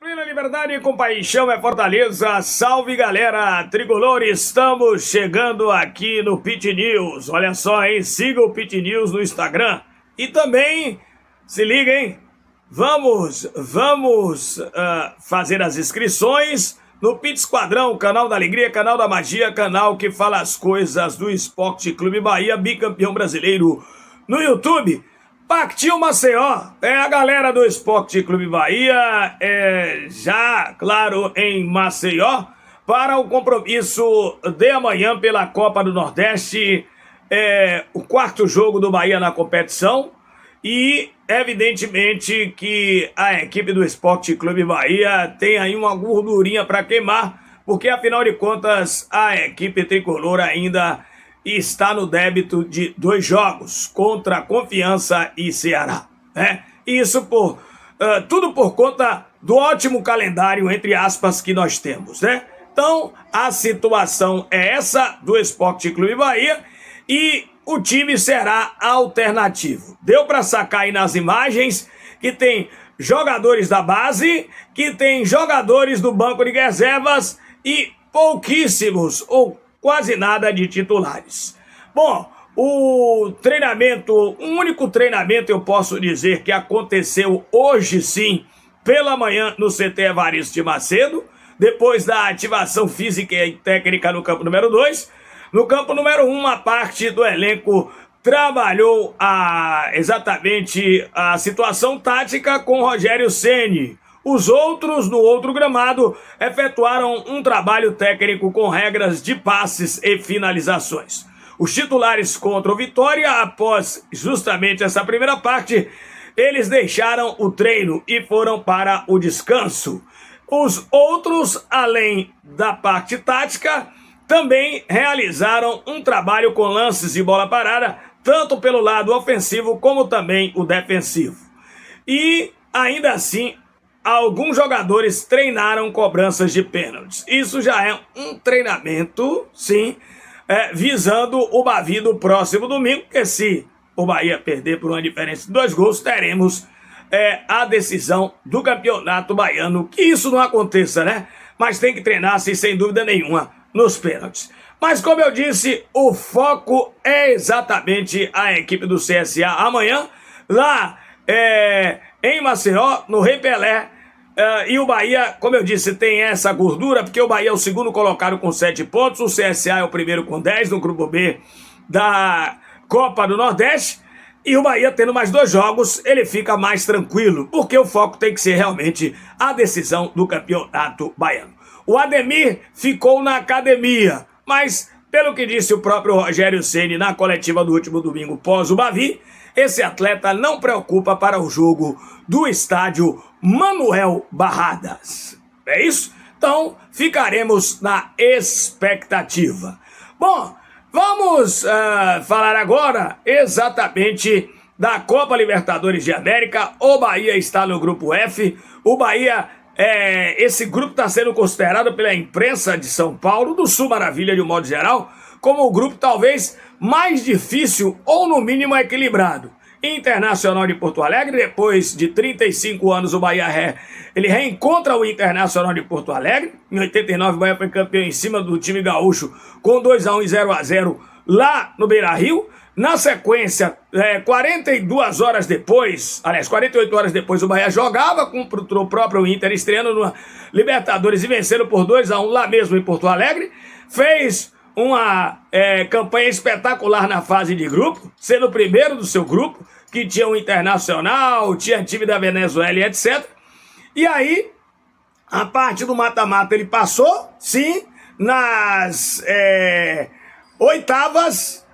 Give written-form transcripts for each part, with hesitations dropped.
Plena liberdade e compaixão é Fortaleza. Salve, galera tricolor, estamos chegando aqui no Pit News. Olha só, hein? Siga o Pit News no Instagram. E também, se liga, hein? Vamos fazer as inscrições no Pit Esquadrão, canal da alegria, canal da magia, canal que fala as coisas do Esporte Clube Bahia, bicampeão brasileiro no YouTube. Partiu Maceió, a galera do Esporte Clube Bahia, já, claro, em Maceió, para o compromisso de amanhã pela Copa do Nordeste, o quarto jogo do Bahia na competição, e evidentemente que a equipe do Esporte Clube Bahia tem aí uma gordurinha para queimar, porque afinal de contas a equipe tricolor ainda está no débito de 2 jogos contra Confiança e Ceará, né? Isso tudo por conta do ótimo calendário, entre aspas, que nós temos, né? Então, a situação é essa do Esporte Clube Bahia e o time será alternativo. Deu para sacar aí nas imagens que tem jogadores da base, que tem jogadores do banco de reservas e pouquíssimos ou quase nada de titulares. Bom, o único treinamento eu posso dizer que aconteceu hoje sim, pela manhã no CT Evaristo de Macedo, depois da ativação física e técnica no campo número 2. No campo número 1, a parte do elenco trabalhou exatamente a situação tática com Rogério Ceni. Os outros, no outro gramado, efetuaram um trabalho técnico com regras de passes e finalizações. Os titulares contra o Vitória, após justamente essa primeira parte, eles deixaram o treino e foram para o descanso. Os outros, além da parte tática, também realizaram um trabalho com lances de bola parada, tanto pelo lado ofensivo como também o defensivo. E, ainda assim, alguns jogadores treinaram cobranças de pênaltis. Isso já é um treinamento, sim, visando o Bavi do próximo domingo, porque se o Bahia perder por uma diferença de 2 gols, teremos a decisão do campeonato baiano. Que isso não aconteça, né? Mas tem que treinar, sem dúvida nenhuma, nos pênaltis. Mas como eu disse, o foco é exatamente a equipe do CSA amanhã, lá em Maceió, no Rei Pelé. E o Bahia, como eu disse, tem essa gordura, porque o Bahia é o segundo colocado com 7 pontos, o CSA é o primeiro com 10 no grupo B da Copa do Nordeste, e o Bahia tendo mais 2 jogos, ele fica mais tranquilo, porque o foco tem que ser realmente a decisão do campeonato baiano. O Ademir ficou na academia, mas pelo que disse o próprio Rogério Ceni na coletiva do último domingo pós o Bavi, esse atleta não preocupa para o jogo do estádio Manuel Barradas. É isso? Então, ficaremos na expectativa. Bom, vamos falar agora exatamente da Copa Libertadores de América. O Bahia está no grupo F. O Bahia, esse grupo está sendo considerado pela imprensa de São Paulo, do Sul Maravilha de um modo geral, como o grupo talvez mais difícil ou no mínimo equilibrado. Internacional de Porto Alegre, depois de 35 anos o Bahia ele reencontra o Internacional de Porto Alegre. Em 89 o Bahia foi campeão em cima do time gaúcho com 2-1 e 0-0 lá no Beira-Rio. Na sequência, 48 horas depois, o Bahia jogava contra o próprio Inter, estreando no Libertadores e vencendo por 2-1 lá mesmo em Porto Alegre. Fez uma campanha espetacular na fase de grupo, sendo o primeiro do seu grupo, que tinha o Internacional, tinha time da Venezuela e etc. E aí, a parte do mata-mata ele passou, sim, nas oitavas,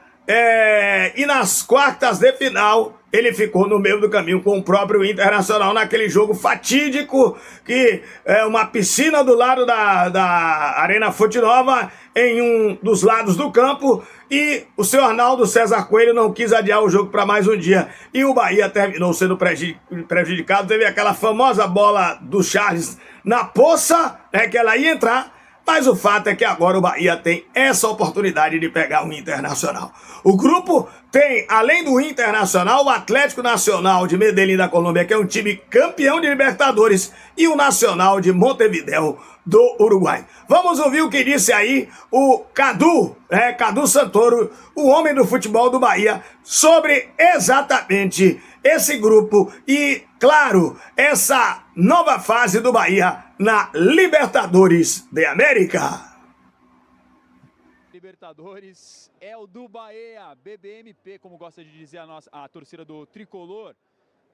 e nas quartas de final ele ficou no meio do caminho com o próprio Internacional naquele jogo fatídico, que é uma piscina do lado da Arena Fonte Nova, em um dos lados do campo, e o seu Arnaldo César Coelho não quis adiar o jogo para mais um dia, e o Bahia terminou sendo prejudicado. Teve aquela famosa bola do Charles na poça, que ela ia entrar, Mas o fato é que agora o Bahia tem essa oportunidade de pegar o Internacional. O grupo tem, além do Internacional, o Atlético Nacional de Medellín da Colômbia, que é um time campeão de Libertadores, e o Nacional de Montevideo do Uruguai. Vamos ouvir o que disse aí o Cadu Santoro, o homem do futebol do Bahia, sobre exatamente esse grupo e, claro, essa nova fase do Bahia na Libertadores de América. Libertadores é o do Bahia, BBMP, como gosta de dizer a torcida do Tricolor.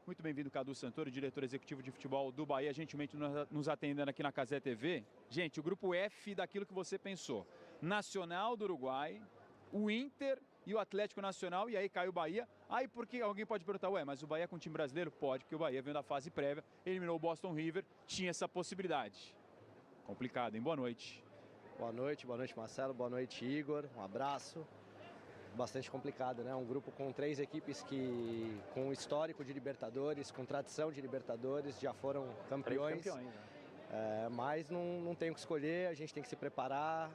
Muito bem-vindo, Cadu Santoro, diretor executivo de futebol do Bahia, gentilmente nos atendendo aqui na Cazé TV. Gente, o grupo F daquilo que você pensou. Nacional do Uruguai, o Inter e o Atlético Nacional, e aí caiu o Bahia. Aí porque alguém pode perguntar, ué, mas o Bahia com time brasileiro? Pode, porque o Bahia veio da fase prévia, eliminou o Boston River, tinha essa possibilidade. Complicado, hein? Boa noite. Boa noite, Marcelo, boa noite, Igor, um abraço. Bastante complicado, né? Um grupo com 3 equipes que, com histórico de Libertadores, com tradição de Libertadores, já foram campeões. Mas não tem o que escolher, a gente tem que se preparar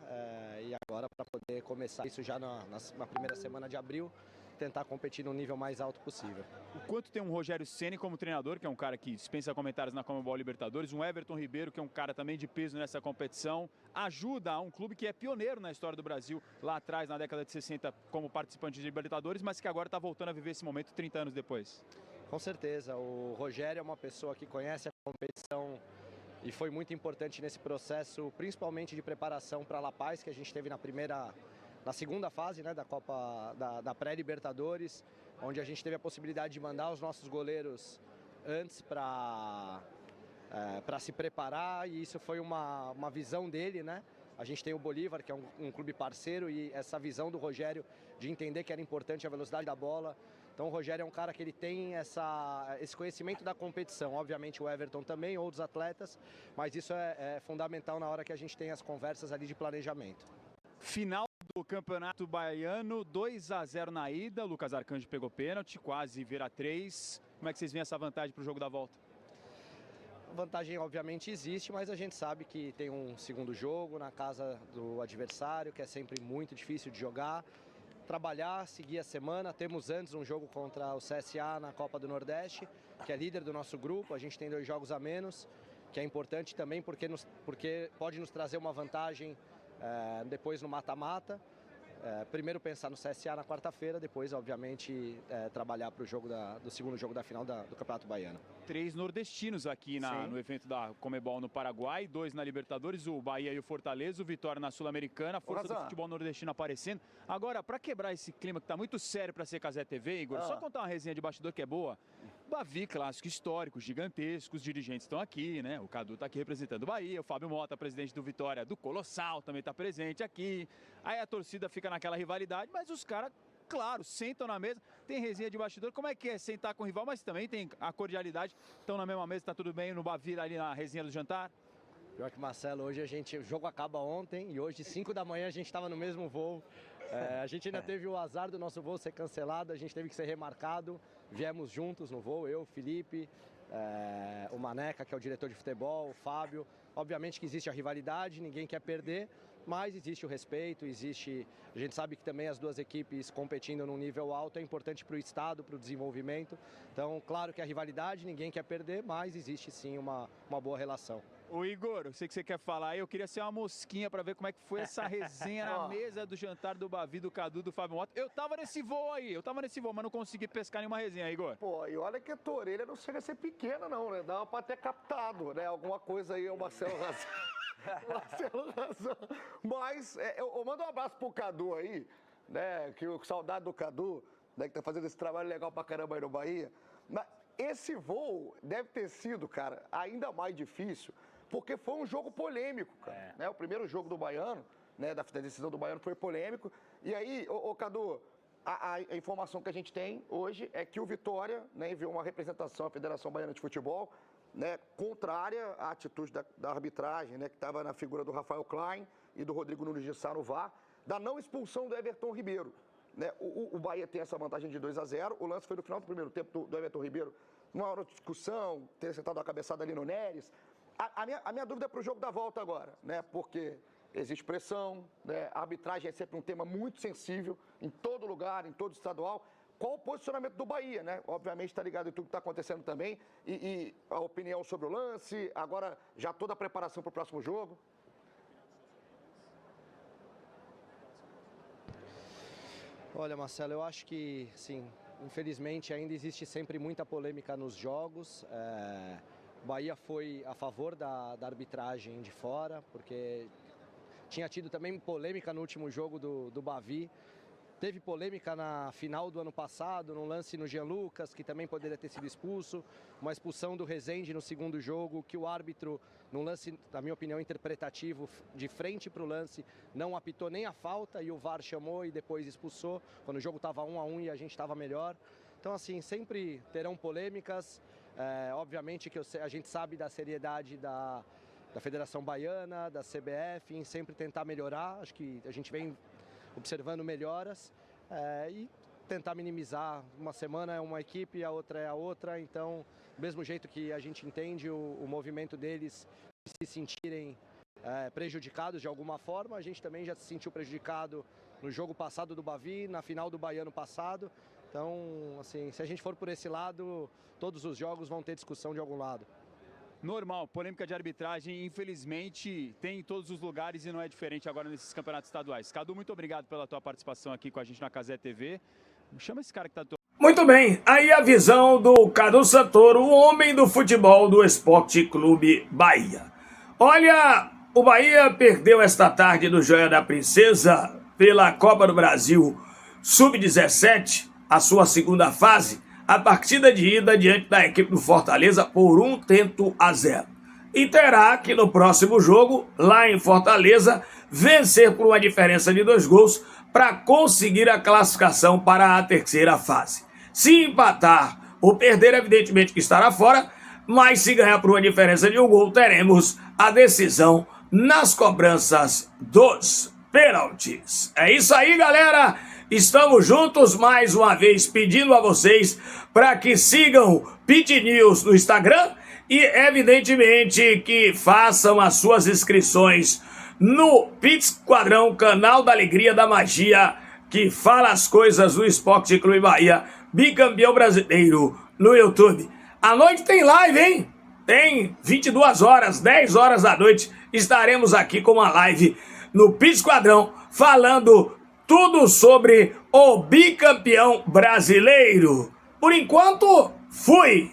e agora para poder começar isso já na primeira semana de abril, tentar competir no nível mais alto possível. O quanto tem um Rogério Ceni como treinador, que é um cara que dispensa comentários na Comebol Libertadores, um Everton Ribeiro, que é um cara também de peso nessa competição, ajuda a um clube que é pioneiro na história do Brasil, lá atrás, na década de 60, como participante de Libertadores, mas que agora está voltando a viver esse momento 30 anos depois. Com certeza, o Rogério é uma pessoa que conhece a competição e foi muito importante nesse processo, principalmente de preparação para a La Paz, que a gente teve na segunda fase, né, da Copa da pré-Libertadores, onde a gente teve a possibilidade de mandar os nossos goleiros antes para se preparar, e isso foi uma visão dele, né? A gente tem o Bolívar, que é um clube parceiro, e essa visão do Rogério de entender que era importante a velocidade da bola. Então o Rogério é um cara que ele tem esse conhecimento da competição, obviamente o Everton também, outros atletas, mas isso é fundamental na hora que a gente tem as conversas ali de planejamento. Final do Campeonato Baiano, 2-0 na ida, Lucas Arcanjo pegou pênalti, quase vira 3. Como é que vocês veem essa vantagem para o jogo da volta? A vantagem obviamente existe, mas a gente sabe que tem um segundo jogo na casa do adversário, que é sempre muito difícil de jogar. Trabalhar, seguir a semana, temos antes um jogo contra o CSA na Copa do Nordeste, que é líder do nosso grupo, a gente tem 2 jogos a menos, que é importante também porque pode nos trazer uma vantagem depois no mata-mata. Primeiro pensar no CSA na quarta-feira, depois obviamente trabalhar para o jogo do segundo jogo da final do Campeonato Baiano. 3 nordestinos aqui no evento da Comebol no Paraguai, 2 na Libertadores, o Bahia e o Fortaleza, o Vitória na Sul-Americana, a força do futebol nordestino aparecendo. Agora, para quebrar esse clima que tá muito sério para ser Cazé TV, Igor, só contar uma resenha de bastidor que é boa. Bavi, clássico histórico, gigantesco, os dirigentes estão aqui, né? O Cadu está aqui representando o Bahia, o Fábio Mota, presidente do Vitória do Colossal, também está presente aqui. Aí a torcida fica naquela rivalidade, mas os caras, claro, sentam na mesa, tem resenha de bastidor. Como é que é sentar com o rival, mas também tem a cordialidade, estão na mesma mesa, tá tudo bem no Bavi ali na resenha do jantar? Pior que, Marcelo, hoje o jogo acaba ontem e hoje, 5 da manhã, a gente estava no mesmo voo. A gente ainda teve o azar do nosso voo ser cancelado, a gente teve que ser remarcado. Viemos juntos no voo, eu, Felipe, o Maneca, que é o diretor de futebol, o Fábio. Obviamente que existe a rivalidade, ninguém quer perder, mas existe o respeito, a gente sabe que também as duas equipes competindo num nível alto é importante para o estado, para o desenvolvimento. Então, claro que a rivalidade, ninguém quer perder, mas existe sim uma boa relação. Ô Igor, eu sei que você quer falar, eu queria ser uma mosquinha pra ver como é que foi essa resenha na mesa do jantar do Bavi, do Cadu, do Fábio Mota. Eu tava nesse voo, mas não consegui pescar nenhuma resenha, Igor. Pô, e olha que a tua orelha não chega a ser pequena não, né? Dá pra ter captado, né? Alguma coisa aí, o Marcelo Razão. Mas eu mando um abraço pro Cadu aí, né? Que saudade do Cadu, né? Que tá fazendo esse trabalho legal pra caramba aí no Bahia. Mas esse voo deve ter sido, cara, ainda mais difícil, porque foi um jogo polêmico, cara. Né? O primeiro jogo do Baiano, né, da decisão do Baiano foi polêmico. E aí, Cadu, a informação que a gente tem hoje é que o Vitória, né, enviou uma representação à Federação Baiana de Futebol, né, contrária à atitude da arbitragem, né, que estava na figura do Rafael Klein e do Rodrigo Nunes de Sá no VAR, da não expulsão do Everton Ribeiro. Né? O Bahia tem essa vantagem de 2-0. O lance foi no final do primeiro tempo do Everton Ribeiro, uma hora de discussão, ter sentado a cabeçada ali no Neres. A minha dúvida é para o jogo da volta agora, né? Porque existe pressão, né? A arbitragem é sempre um tema muito sensível em todo lugar, em todo estadual. Qual o posicionamento do Bahia, né? Obviamente está ligado em tudo que está acontecendo também. E a opinião sobre o lance, agora já toda a preparação para o próximo jogo. Olha, Marcelo, eu acho que, sim, infelizmente ainda existe sempre muita polêmica nos jogos. O Bahia foi a favor da arbitragem de fora, porque tinha tido também polêmica no último jogo do Bavi. Teve polêmica na final do ano passado, no lance no Jean Lucas, que também poderia ter sido expulso. Uma expulsão do Rezende no segundo jogo, que o árbitro, num lance, na minha opinião, interpretativo, de frente para o lance, não apitou nem a falta e o VAR chamou e depois expulsou, quando o jogo estava 1-1 e a gente estava melhor. Então, assim, sempre terão polêmicas. Obviamente que a gente sabe da seriedade da Federação Baiana, da CBF, em sempre tentar melhorar. Acho que a gente vem observando melhoras e tentar minimizar. Uma semana é uma equipe, a outra é a outra, então, do mesmo jeito que a gente entende o movimento deles se sentirem prejudicados de alguma forma, a gente também já se sentiu prejudicado no jogo passado do Bavi, na final do Baiano passado. Então, assim, se a gente for por esse lado, todos os jogos vão ter discussão de algum lado. Normal, polêmica de arbitragem, infelizmente, tem em todos os lugares e não é diferente agora nesses campeonatos estaduais. Cadu, muito obrigado pela tua participação aqui com a gente na Cazé TV. Chama esse cara que tá do teu... Muito bem, aí a visão do Cadu Santoro, o homem do futebol do Esporte Clube Bahia. Olha, o Bahia perdeu esta tarde do Joia da Princesa pela Copa do Brasil Sub-17, a sua segunda fase, a partida de ida diante da equipe do Fortaleza por 1-0. E terá que no próximo jogo, lá em Fortaleza, vencer por uma diferença de 2 gols para conseguir a classificação para a terceira fase. Se empatar ou perder, evidentemente que estará fora, mas se ganhar por uma diferença de 1 gol, teremos a decisão nas cobranças dos pênaltis. É isso aí, galera! Estamos juntos mais uma vez pedindo a vocês para que sigam Pit News no Instagram e evidentemente que façam as suas inscrições no Pit Esquadrão, canal da Alegria da Magia, que fala as coisas do Esporte Clube Bahia, bicampeão brasileiro no YouTube. À noite tem live, hein? Tem 22 horas, 10 horas da noite, estaremos aqui com uma live no Pit Esquadrão falando tudo sobre o bicampeão brasileiro. Por enquanto, fui!